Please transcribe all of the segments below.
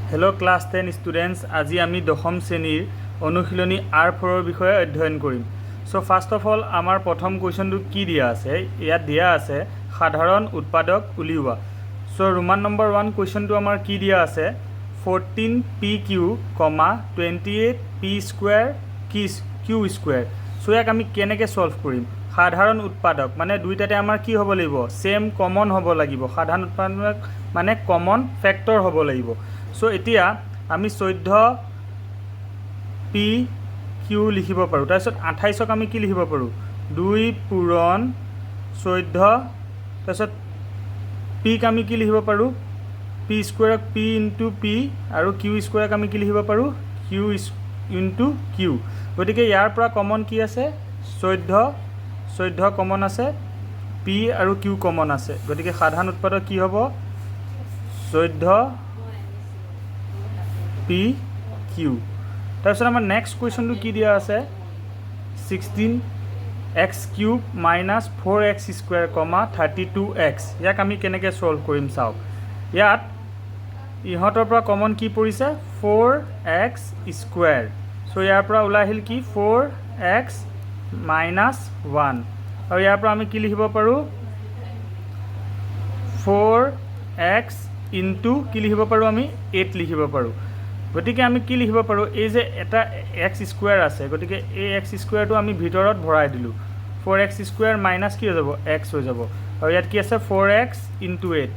Hello class 10 students आज आमी दशम श्रेणीर अनुशीलनी R4 विषय अध्ययन करिम। सो फार्स्ट अफ ऑल आमार प्रथम क्वेश्चन की दिया आछे इयात दिया आछे साधारण उत्पादक उलिवा। सो रोमान नम्बर 1 क्वेश्चन तो आमार की दिया आछे 14pq, 28p square q square. So याक आमी केनेके सल्व करिम। साधारण उत्पादक माने दुइटाते आमार की हबो लागिबो सेम कमन हबो लागिबो। साधारण उत्पादक माने कमन फैक्टर हबो लागिबो। सो इतिया आमी 14 पी किউ लिखिब पारो। तारपिছত 28क आमी की लिखिब पारो 2 पूरण 14। तारपिছত पीक आमी की लिखिब पारो P square P into P और किউ स्क्वायर आमी की लिखिब पारो किউ इंटू किউ। गतिके यार পৰা कमन की आछे 14 कमन आछे पी और किউ कमन आछे। गतिके साधारण उत्पादक की हबो 14 पी किউ। तारपिছত आमार नेक्स्ट क्वेश्चन तो की दिया आछे 16x³ minus 4x square, 32x। याक आमी केनेके सल्व करिम चाওক। यात इहतर পৰা कमन की परिছে 4x स्क्वायर। सो यार পৰা ওলাই আহিল की 4x माइनास 1 और यार পৰা आमी की लिखिब पारो 4x इंटू की लिखिब पारो आमी 8 लिखिब पारो। गतिके आमी की लिखिब पारो ए जे एटा x स्क्वायर आछे गतिके ए x स्क्वायर तो आमी भितरत भराय दिलु 4x स्क्वायर माइनास की हो जाबो x हो जाबो और यात की आछे 4x इंटू 8।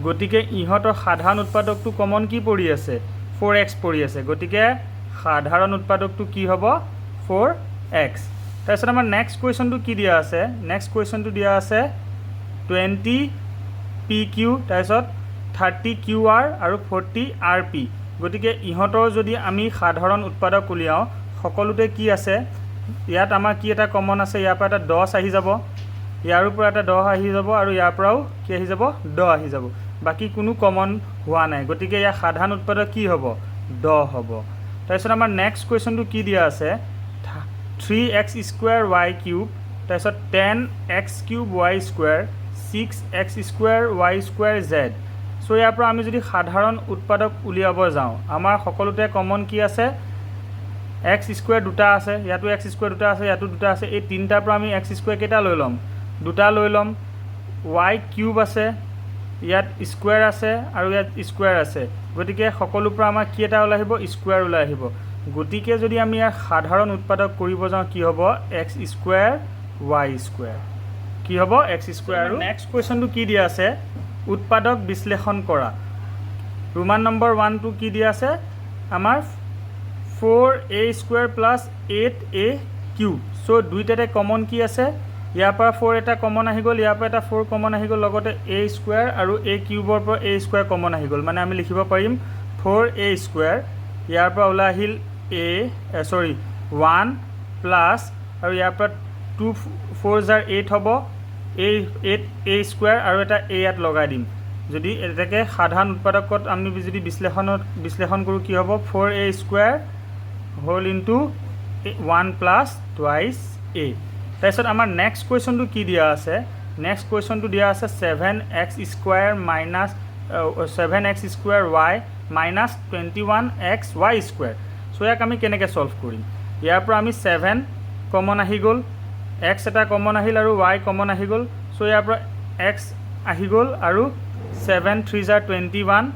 गतिके इहतर साधारण उत्पादक तो कमन की परि आछे 4x परि आछे। गतिके साधारण उत्पादक तो की हबो 4x। तारपिছত आमार नेक्स्ट क्वेश्चन तो की दिया आछे नेक्स्ट क्वेश्चन तो दिया आछे 20pq तारपिছত 30qr और 40rp। गतिके इहतर जदि आमी साधारण उत्पादक उलियाओ सकलोते की आछे यात आमार की एटा कमन आछे यार পৰা एटा 10 आहि जाबो यार পৰা एटा 10 आहि जाबो और यार पराও की आहि जाबो 10 आहि जाबो। बाकी कोनो कमन हुआ नाइ गतिके या साधारण उत्पादक की हबो 10 हबो। तारपिছত आमार नेक्स्ट क्वेश्चन तो की दिया आछे 3x स्क्वायर y क्यूब तारपिছত 10x cube y square 6x square y square z। So यार পৰা आमी যদি সাধাৰণ उत्पादक উলিয়াব যাওঁ আমাৰ সকলোতে কমন কি আছে x স্কয়ার দুটা আছে ইয়াতো x স্কয়ার দুটা আছে ইয়াতো দুটা আছে এই তিনটাৰ পৰা আমি x স্কয়ার কেটা লৈ লম দুটা লৈ লম y কিউব আছে ইয়াত স্কয়ার আছে আৰু ইয়াত স্কয়াৰ আছে। গতিকে সকলো পৰা আমাৰ কি এটা ওলাই আহিব স্কয়াৰ ওলাই আহিব। গতিকে যদি আমি ইয়াৰ সাধাৰণ उत्पादक কৰিব যাওঁ কি হ'ব x স্কয়াৰ y স্কয়াৰ কি হ'ব x স্কয়াৰ। আৰু নেক্সট কোৱেশ্চনটো কি দিয়া আছে उत्पादक विश्लेषण करा। रोमान नम्बर 1 तो की दिया আছে आमार 4a square plus 8a cube. So दुइटाते कमन की আছে यार পৰা 4 এটা कमन आहि गल यार পৰা এটা 4 कमन आहि गल लगते a स्क्वायर और a क्यूबर পৰা a स्क्वायर कमन आहि गल माने आमी लिखिब पारिम 4a स्क्वायर यार পৰা ওলাই আহিল a सॉरी 1 प्लस और यार পৰা 2 4 जार 8 হবো a स्क्वायर और एटा a यात लगाय दिम। जदि एटाके साधारण उत्पादकत आमी जदि विश्लेषण करूँ कि हबो 4a square whole into 1 plus twice a। तारपिছত आमार नेक्स्ट क्वेश्चन तो की दिया आछे नेक्स्ट क्वेश्चन तो दिया आछे 7x square minus 7x square y minus 21x y square. So याक आमी केनेके सल्व करिम यार পৰা आमी 7 कमन आहि गल x एटा कमन आहिल और y कमन आहि गल। सो यार পৰা x आहि गल और 7 3 जार 21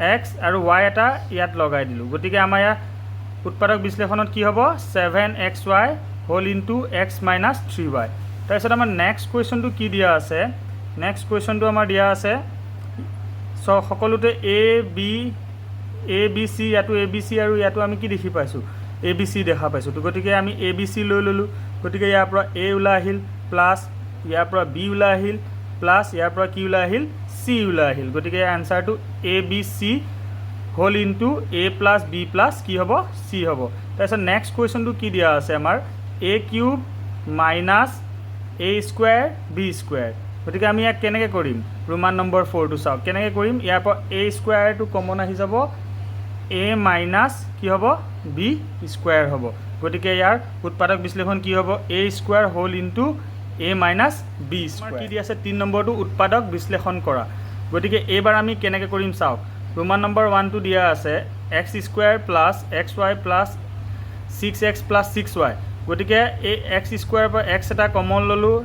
x और y एटा यात लगाय दिलु। गतिके आमार या उत्पादक विश्लेषणत की हबो 7xy whole into x minus 3y। तारपिছত आमार नेक्स्ट क्वेश्चन तो की दिया आछे नेक्स्ट क्वेश्चन तो आमार दिया आछे सो सकलोते a b c यातो a b c और यातो आमी की देखि पाइछु a b c देखा पाइछु। तो गतिके आमी a b c লৈ ললো। गतिके यार পৰা a ওলাই আহিল प्लस यार পৰা b ওলাই আহিল प्लस यार পৰা কি ওলাই আহিল c ওলাই আহিল। गतिके आन्सर टू a b c whole into a plus b plus की हबो c हबो। तारपिছত नेक्स्ट क्वेश्चन तो की दिया আছে আমাৰ a cube minus a square b square. गतिके आमी ইয়াক কেনেকে কৰিম रोमान नम्बर 4 तो চাওক কেনেকে কৰিম ইয়াৰ পৰা a स्क्वायर तो कमन আহি যাব a माइनास की हबो b स्क्वायर हबो। गतिके यार उत्पादक विश्लेषण की हबो a square whole into a minus b square. की दिया আছে 3 नम्बर तो उत्पादक विश्लेषण करा। गतिके एबार आमी केनेके करिम चाওক ৰোমান নম্বৰ 1টো দিয়া আছে x² plus xy plus 6x plus 6y গতিকে এই x² পৰা x এটা কমন ল'লোঁ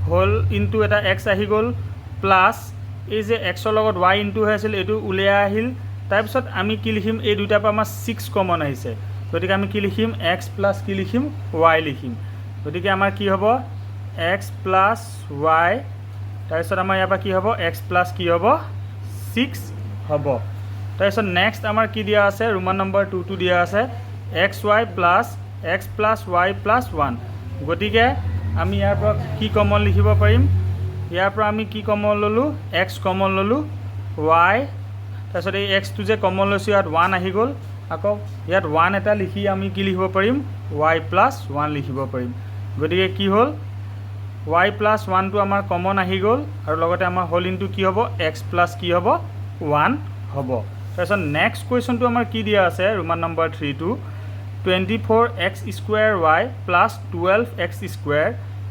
হোল ইনটু এটা x আহি গ'ল প্লাছ এই যে xৰ লগত y ইনটু হৈ আছিল এইটো উলিয়াই আহিল তাৰপিছত আমি কি লিখিম এই দুইটাৰ পৰা আমাৰ 6 কমন আহিছে গতিকে আমি কি লিখিম x প্লাছ কি লিখিম y লিখিম গতিকে আমাৰ কি হ'ব x প্লাছ y তাৰপিছত আমাৰ ইয়াৰ পৰা কি হ'ব x প্লাছ কি হ'ব 6 হ'ব তাৰপিছত নেক্সট আমাৰ কি দিয়া আছে ৰোমান নম্বৰ 2টো দিয়া আছে xy plus x plus y plus 1 গতিকে আমি ইয়াৰ পৰা কি কমন লিখিব পাৰিম ইয়াৰ পৰা আমি কি কমন ল'লোঁ x কমন ল'লোঁ y তাৰপিছত এই xটো যে কমন লৈছোঁ ইয়াত 1 আহি গ'ল আকৌ ইয়াত 1 এটা লিখি আমি কি লিখিব পাৰিম y প্লাছ 1 লিখিব পাৰিম গতিকে কি হ'ল y প্লাছ 1টো আমাৰ কমন আহি গ'ল আৰু লগতে আমাৰ হোল ইনটু কি হ'ব x প্লাছ কি হ'ব 1 হ'ব তাৰপিছত নেক্সট কুৱেশ্যনটো আমাৰ কি দিয়া আছে ৰোমান নম্বৰ 3টো 24x² plus 12x²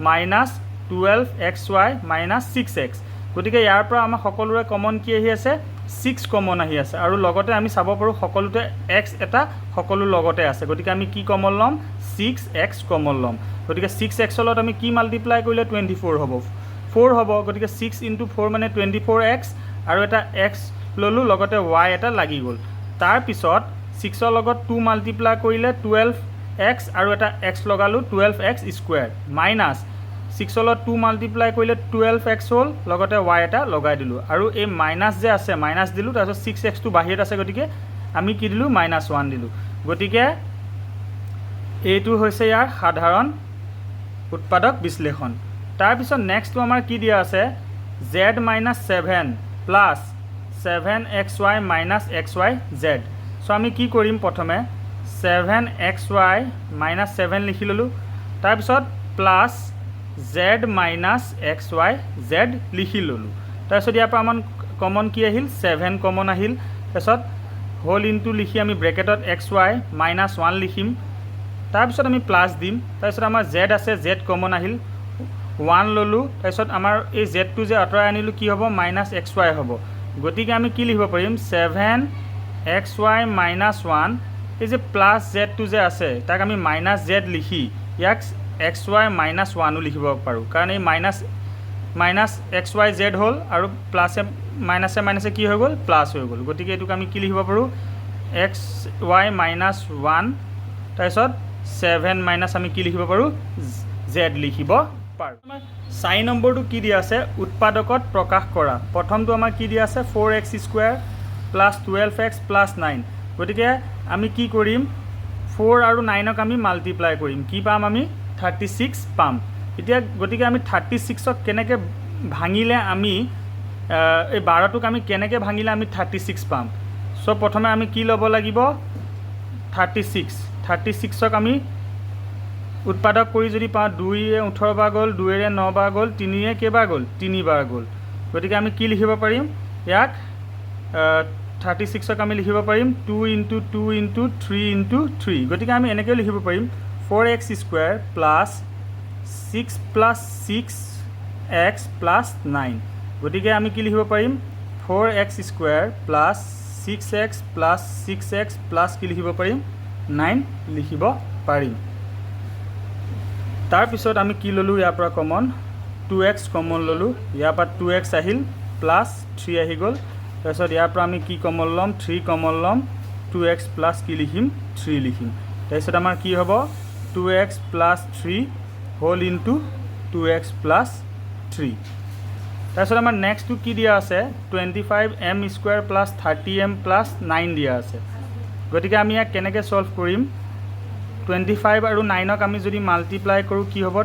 minus 12xy minus 6x গতিকে ইয়াৰ পৰা আমাৰ সকলোৰে কমন কি আহি আছে 6 কমন আহি আছে আৰু লগতে আমি চাব পাৰোঁ সকলোতে x এটা সকলো লগতে আছে গতিকে আমি কি কমন ল'ম 6x কমন ল'ম গতিকে 6x লগত আমি কি মাল্টিপ্লাই কৰিলে 24 হ'ব 4 হ'ব গতিকে 6 × 4 মানে 24x আৰু এটা x ল'লোঁ লগতে y এটা লাগি গ'ল তাৰপিছত 6ৰ লগত 2 মাল্টিপ্লাই কৰিলে 12x আৰু এটা x লগালোঁ 12x² মাইনাছ 6ৰ লগত 2 মাল্টিপ্লাই কৰিলে 12x হ'ল লগতে y এটা লগাই দিলোঁ আৰু এই মাইনাছ যে আছে মাইনাছ দিলোঁ তাৰপিছত 6xটো বাহিৰত আছে গতিকে আমি কি দিলোঁ -1 দিলোঁ গতিকে এইটো হৈছে ইয়াৰ সাধাৰণ উৎপাদক বিশ্লেষণ তাৰপিছত নেক্সটটো আমাৰ কি দিয়া আছে z - 7 plus 7xy minus xyz চ' আমি কি কৰিম প্ৰথমে 7xy মাইনাছ 7 লিখি ল'লোঁ তাৰপিছত প্লাছ z মাইনাছ xyz লিখি ল'লোঁ তাৰপিছত ইয়াৰ পৰা আমাৰ কমন কি আহিল 7 কমন আহিল তাৰপিছত হোল ইনটু লিখি আমি ব্ৰেকেটত xy -1 লিখিম তাৰপিছত আমি প্লাছ দিম তাৰপিছত আমাৰ z আছে z কমন আহিল 1 ল'লোঁ তাৰপিছত আমাৰ এই zটো যে আঁতৰাই আনিলোঁ কি হ'ব -xy হ'ব গতিকে আমি কি লিখিব পাৰিম 7xy -1 এই যে প্লাছ zটো যে আছে তাক আমি -z লিখি ইয়াক xy -1ও লিখিব পাৰোঁ কাৰণ এই -xyz হ'ল আৰু প্লাছে মাইনাছে কি হৈ গ'ল প্লাছ হৈ গ'ল গতিকে এইটোক আমি কি লিখিব পাৰোঁ xy -1 তাৰপিছত 7 মাইনাছ আমি কি লিখিব পাৰোঁ z লিখিব পাৰোঁ আমাৰ 4 নম্বৰটো কি দিয়া আছে উৎপাদকত প্ৰকাশ কৰা প্ৰথমটো আমাৰ কি দিয়া আছে 4x² প্লাছ 12x প্লাছ 9 গতিকে আমি কি কৰিম 4 আৰু 9ক আমি মাল্টিপ্লাই কৰিম কি পাম আমি 36 পাম এতিয়া গতিকে আমি 36ক কেনেকৈ ভাঙিলে আমি এই 12টোক আমি কেনেকৈ ভাঙিলে আমি 36 পাম চ' প্ৰথমে আমি কি ল'ব লাগিব 36ক আমি উৎপাদক কৰি যদি পাওঁ 2ৰে 18 বাৰ গ'ল 2ৰে 9 বাৰ গ'ল 3ৰে কেইবাৰ গ'ল 3 বাৰ গ'ল গতিকে আমি কি লিখিব পাৰিম ইয়াক 36ক আমি লিখিব পাৰিম 2 × 2 × 3 × 3 গতিকে আমি এনেকৈ লিখিব পাৰিম 4x² plus 6 plus 6x plus 9 গতিকে আমি কি লিখিব পাৰিম 4x² plus 6x plus 6x plus কি লিখিব পাৰিম 9 লিখিব পাৰিম তাৰপিছত আমি কি ল'লোঁ ইয়াৰ পৰা কমন 2x কমন ল'লোঁ ইয়াৰ পৰা 2x আহিল প্লাছ 3 আহি গ'ল তাৰপিছত ইয়াৰ পৰা আমি কি কমন ল'ম 3 কমন ল'ম 2x প্লাছ কি লিখিম 3 লিখিম তাৰপিছত আমাৰ কি হ'ব 2x plus 3 whole into 2x plus 3 তাৰপিছত আমাৰ নেক্সটটো কি দিয়া আছে 25m² প্লাছ 30m প্লাছ 9 দিয়া আছে গতিকে আমি ইয়াক কেনেকৈ ছল্ভ কৰিম 25 আৰু 9ক আমি যদি মাল্টিপ্লাই কৰোঁ কি হ'ব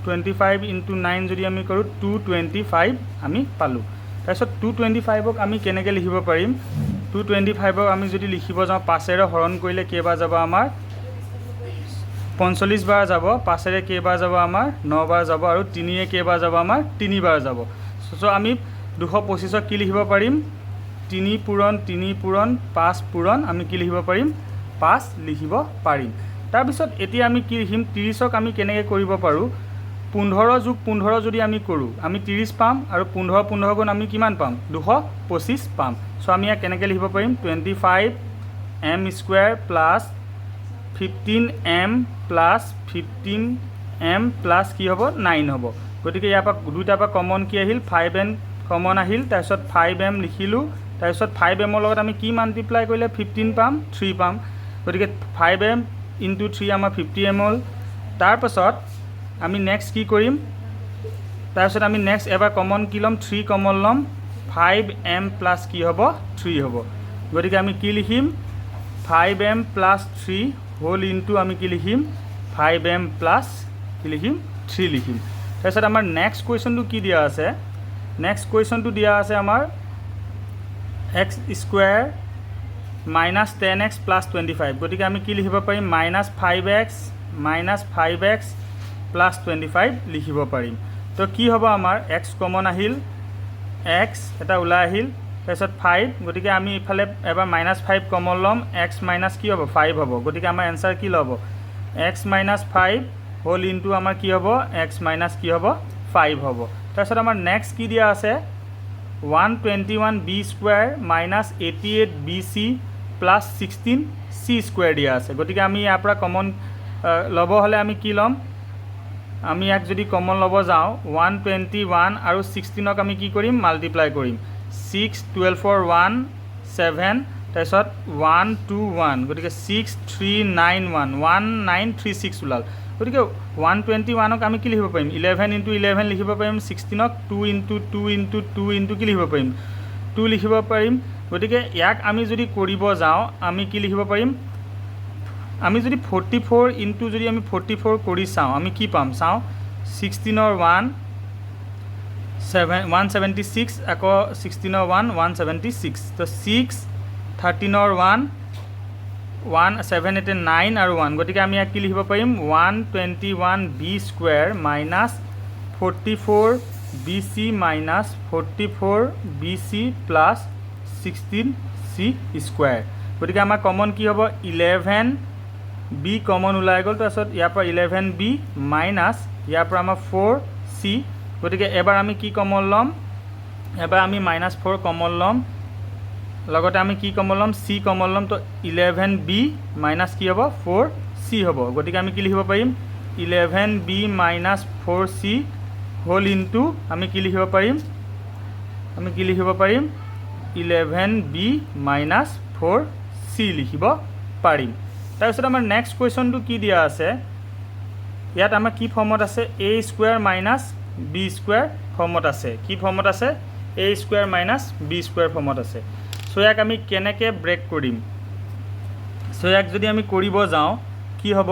25 × 9 যদি আমি কৰোঁ 225 আমি পালোঁ তাৰপিছত 225ক আমি কেনেকৈ লিখিব পাৰিম 225ক আমি যদি লিখিব যাওঁ 5ৰে হৰণ কৰিলে কেইবাৰ যাব আমাৰ 45 বাৰ যাব 5ৰে কেইবাৰ যাব আমাৰ 9 বাৰ যাব আৰু 3ৰে কেইবাৰ যাব আমাৰ 3 বাৰ যাব চ' আমি 225ক কি লিখিব পাৰিম 3 পূৰণ 3 পূৰণ 5 পূৰণ আমি কি লিখিব পাৰিম 5 লিখিব পাৰিম তাৰপিছত এতিয়া আমি কি লিখিম 30ক আমি কেনেকৈ কৰিব পাৰোঁ 15 যোগ 15 যদি আমি কৰোঁ আমি 30 পাম আৰু 15 গুণ আমি কিমান পাম 225 পাম চ' আমি ইয়াক কেনেকৈ লিখিব পাৰিম 25m² plus 15m plus 15m plus কি হ'ব 9 হ'ব গতিকে ইয়াৰ পৰা দুইটাৰ পৰা কমন কি আহিল 5m কমন আহিল তাৰপিছত 5m লিখিলোঁ তাৰপিছত 5m লগত আমি কি মাল্টিপ্লাই কৰিলে 15 পাম 3 পাম গতিকে 5m ইনটু 3 আমাৰ 50m হ'ল তাৰপাছত আমি নেক্সট কি কৰিম তাৰপিছত আমি নেক্সট এবাৰ কমন কি ল'ম 3 কমন ল'ম 5m প্লাছ কি হ'ব 3 হ'ব গতিকে আমি কি লিখিম 5m প্লাছ 3 হোল ইনটু আমি কি লিখিম 5m প্লাছ কি লিখিম 3 লিখিম তাৰপিছত আমাৰ নেক্সট কুৱেশ্যনটো কি দিয়া আছে নেক্সট কুৱেশ্যনটো দিয়া আছে আমাৰ x² মাইনাছ 10x প্লাছ 25 গতিকে আমি কি লিখিব পাৰিম -5x প্লাছ 25 লিখিব পাৰিম তো কি হ'ব আমাৰ x কমন আহিল x এটা ওলাই আহিল তাৰপিছত 5 গতিকে আমি ইফালে এবাৰ -5 কমন ল'ম x মাইনাছ কি হ'ব 5 হ'ব গতিকে আমাৰ এনসাৰ কি ল'ব x মাইনাছ 5 হোল ইনটু আমাৰ কি হ'ব x মাইনাছ কি হ'ব 5 হ'ব তাৰপিছত আমাৰ নেক্সট কি দিয়া আছে 121b² minus 88bc plus 16c² দিয়া আছে গতিকে আমি ইয়াৰ পৰা কমন ল'ব হ'লে আমি কি ল'ম আমি ইয়াক যদি কমন ল'ব যাওঁ 121 আৰু 16ক আমি কি কৰিম মাল্টিপ্লাই কৰিম 6 12 1 7 তাৰপিছত 121 গতিকে 6391 1936 ওলাল গতিকে 121ক আমি কি লিখিব পাৰিম 11 × 11 লিখিব পাৰিম 16ক 2 × 2 × 2 × কি লিখিব পাৰিম 2 লিখিব পাৰিম গতিকে ইয়াক আমি যদি কৰিব যাওঁ আমি কি লিখিব পাৰিম আমি যদি 44 ইনটু যদি আমি 44 কৰি চাওঁ আমি কি পাম চাওঁ 16ৰ 176 আকৌ 16ৰ 176 তো 6 13ৰ 1 7 8 9 আৰু 1 গতিকে আমি ইয়াক কি লিখিব পাৰিম 121b² minus 44bc minus 44bc plus 16c² গতিকে আমাৰ কমন কি হ'ব 11b কমন ওলাই গ'ল তাৰপিছত ইয়াৰ পৰা 11b মাইনাছ ইয়াৰ পৰা আমাৰ 4c গতিকে এবাৰ আমি কি কমন ল'ম এবাৰ আমি -4 কমন ল'ম লগতে আমি কি কমন ল'ম c কমন ল'ম তো 11b মাইনাছ কি হ'ব 4c হ'ব গতিকে আমি কি লিখিব পাৰিম 11b minus 4c whole into আমি কি লিখিব পাৰিম 11b মাইনাছ 4c লিখিব পাৰিম তাৰপিছত আমাৰ নেক্সট কুৱেশ্যনটো কি দিয়া আছে ইয়াত আমাৰ কি ফৰ্মত আছে a² মাইনাছ b² ফৰ্মত আছে কি ফৰ্মত আছে a² মাইনাছ b² ফৰ্মত আছে চ' ইয়াক আমি কেনেকৈ ব্ৰেক কৰিম চ' ইয়াক যদি আমি কৰিব যাওঁ কি হ'ব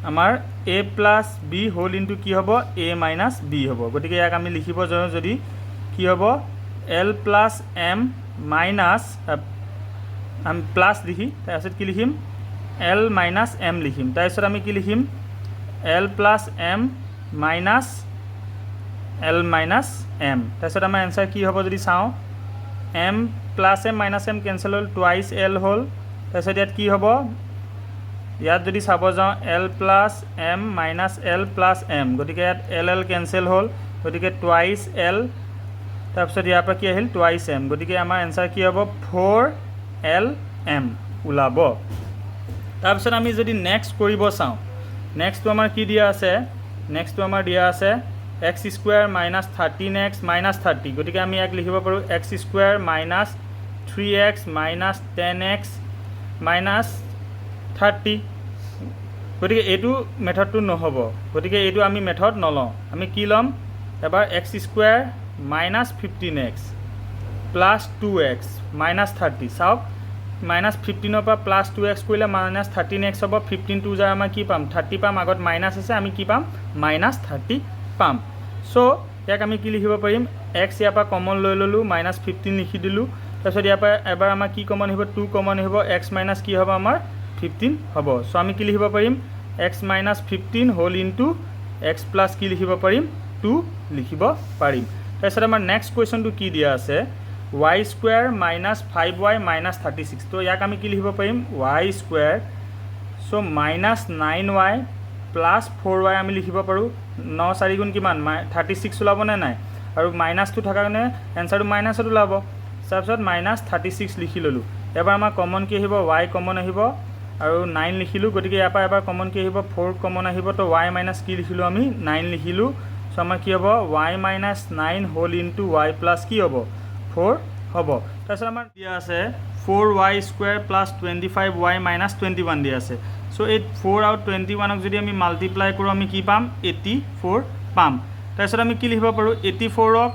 আমাৰ a plus b whole into কি হ'ব a মাইনাছ b হ'ব গতিকে ইয়াক আমি লিখিব যাওঁ যদি কি হ'ব l প্লাছ m মাইনাছ আমি প্লাছ লিখি তাৰপিছত কি লিখিম l মাইনাছ m লিখিম তাৰপিছত আমি কি লিখিম l plus m minus l minus m তাৰপিছত আমাৰ এনসাৰ কি হ'ব যদি চাওঁ m plus m minus m cancel হ'ল টুৱাইচ l হ'ল তাৰপিছত ইয়াত কি হ'ব ইয়াত যদি চাব যাওঁ l plus m minus l plus m গতিকে ইয়াত l কেঞ্চেল হ'ল গতিকে টুৱাইচ l তাৰপিছত ইয়াৰ পৰা কি আহিল টুৱাইচ m গতিকে আমাৰ এনসাৰ কি হ'ব 4lm ওলাব তাৰপিছত আমি যদি নেক্সট কৰিব চাওঁ নেক্সটটো আমাৰ কি দিয়া আছে নেক্সটটো আমাৰ দিয়া আছে x² মাইনাছ 13x মাইনাছ 30 গতিকে আমি ইয়াক লিখিব পাৰোঁ x² minus 3x minus 10x minus 30 গতিকে এইটো মেথডটো নহ'ব গতিকে এইটো আমি মেথড নলওঁ আমি কি ল'ম এবাৰ x² minus 15x plus 2x minus 30 চাওক মাইনাছ 15ৰ পৰা প্লাছ 2x কৰিলে মাইনাছ 13x হ'ব 15 2 যায় আমাৰ কি পাম 30 পাম আগত মাইনাছ আছে আমি কি পাম মাইনাছ 30 পাম চ' ইয়াক আমি কি লিখিব পাৰিম x ইয়াৰ পৰা কমন লৈ ল'লোঁ মাইনাছ 15 লিখি দিলোঁ তাৰপিছত ইয়াৰ পৰা এবাৰ আমাৰ কি কমন আহিব 2 কমন আহিব x মাইনাছ কি হ'ব আমাৰ 15 হ'ব চ' আমি কি লিখিব পাৰিম x minus 15 whole into x plus কি লিখিব পাৰিম 2 লিখিব পাৰিম তাৰপিছত আমাৰ নেক্সট কুৱেশ্যনটো কি দিয়া আছে y² মাইনাছ 5y মাইনাছ 36 তো ইয়াক আমি কি লিখিব পাৰিম y² চ' মাইনাছ 9y প্লাছ 4y আমি লিখিব পাৰোঁ 9 4 গুণ কিমান 36 ওলাবনে নাই আৰু মাইনাছটো থকাৰ কাৰণে এনচাৰটো মাইনাছত ওলাব তাৰপিছত -36 লিখি ল'লোঁ এবাৰ আমাৰ কমন কি আহিব y কমন আহিব আৰু 9 লিখিলোঁ গতিকে ইয়াৰ পৰা এবাৰ কমন কি আহিব 4 কমন আহিব তো y মাইনাছ কি লিখিলোঁ আমি 9 লিখিলোঁ সো আমাৰ কি হ'ব y minus 9 whole into y plus কি হ'ব 4 হ'ব তাৰপিছত আমাৰ দিয়া আছে 4y square plus 25y minus 21 দিয়া আছে সো এই 4 আৰু 21ক যদি আমি মাল্টিপ্লাই কৰোঁ আমি কি পাম 84 পাম তাৰপিছত আমি কি লিখিব পাৰোঁ 84ক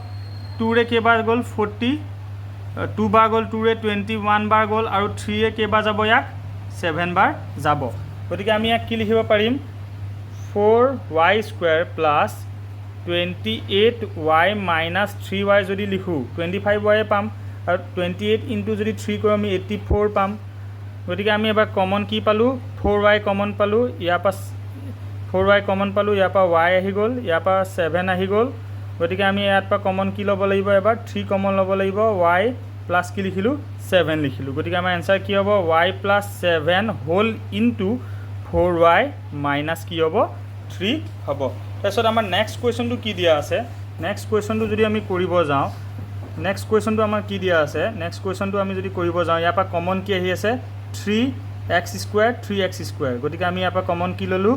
2ৰে কেইবাৰ গ'ল 40 2 বাৰ গ'ল 2ৰে 21 বাৰ গ'ল আৰু 3ৰে কেইবাৰ যাব ইয়াক 7 বাৰ যাব গতিকে আমি ইয়াক কি লিখিব পাৰিম 4y square plus 28y minus 3y যদি লিখোঁ 25y পাম আৰু 28 ইনটু যদি 3 কৰোঁ আমি 84 পাম গতিকে আমি এবাৰ কমন কি পালোঁ 4y কমন পালোঁ ইয়াৰ পৰা 4y কমন পালোঁ ইয়াৰ পৰা y আহি গ'ল ইয়াৰ পৰা 7 আহি গ'ল গতিকে আমি ইয়াৰ পৰা কমন কি ল'ব লাগিব এবাৰ 3 কমন ল'ব লাগিব y প্লাছ কি লিখিলোঁ 7 লিখিলোঁ গতিকে আমাৰ এনসাৰ কি হ'ব y plus 7 whole into 4y minus কি হ'ব 3 হ'ব তাৰপিছত আমাৰ নেক্সট কুৱেশ্যনটো কি দিয়া আছে নেক্সট কুৱেশ্যনটো যদি আমি কৰিব যাওঁ নেক্সট কুৱেশ্যনটো আমাৰ কি দিয়া আছে নেক্সট কুৱেশ্যনটো আমি যদি কৰিব যাওঁ ইয়াৰ পৰা কমন কি আহি আছে 3x স্কুৱেৰ 3x স্কুৱেৰ গতিকে আমি ইয়াৰ পৰা কমন কি ল'লোঁ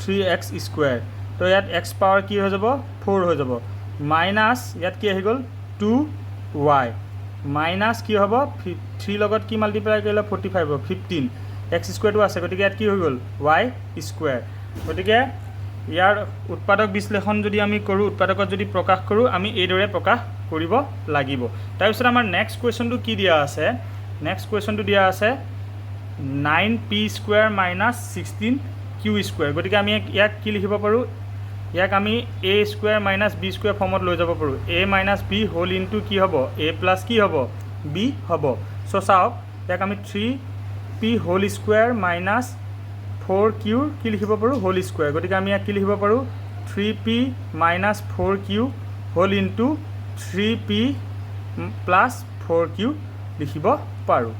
3x স্কুৱেৰ তো ইয়াত x পাৱাৰ কি হৈ যাব 4 হৈ যাব মাইনাছ ইয়াত কি আহি গ'ল 2y মাইনাছ কি হ'ব 3 লগত কি মাল্টিপ্লাই কৰিলে 45 হ'ব 15 x স্কুৱেৰটো আছে গতিকে ইয়াত কি হৈ গ'ল y স্কুৱেৰ গতিকে ইয়াৰ উৎপাদক বিশ্লেষণ যদি আমি কৰোঁ উৎপাদকত যদি প্ৰকাশ কৰোঁ আমি এইদৰে প্ৰকাশ কৰিব লাগিব তাৰপিছত আমাৰ নেক্সট কুৱেশ্যনটো কি দিয়া আছে নেক্সট কুৱেশ্যনটো দিয়া আছে 9p square minus 16q square গতিকে আমি ইয়াক কি লিখিব পাৰোঁ ইয়াক আমি a square minus b square ফৰ্মত লৈ যাব পাৰোঁ a minus b whole into কি হ'ব a প্লাছ কি হ'ব b হ'ব চ' চাওক ইয়াক আমি 3p whole square minus 4q কি লিখিব পাৰোঁ হোল স্কুৱেৰ গতিকে আমি ইয়াক কি লিখিব পাৰোঁ 3p minus 4q whole into 3p plus 4q লিখিব পাৰোঁ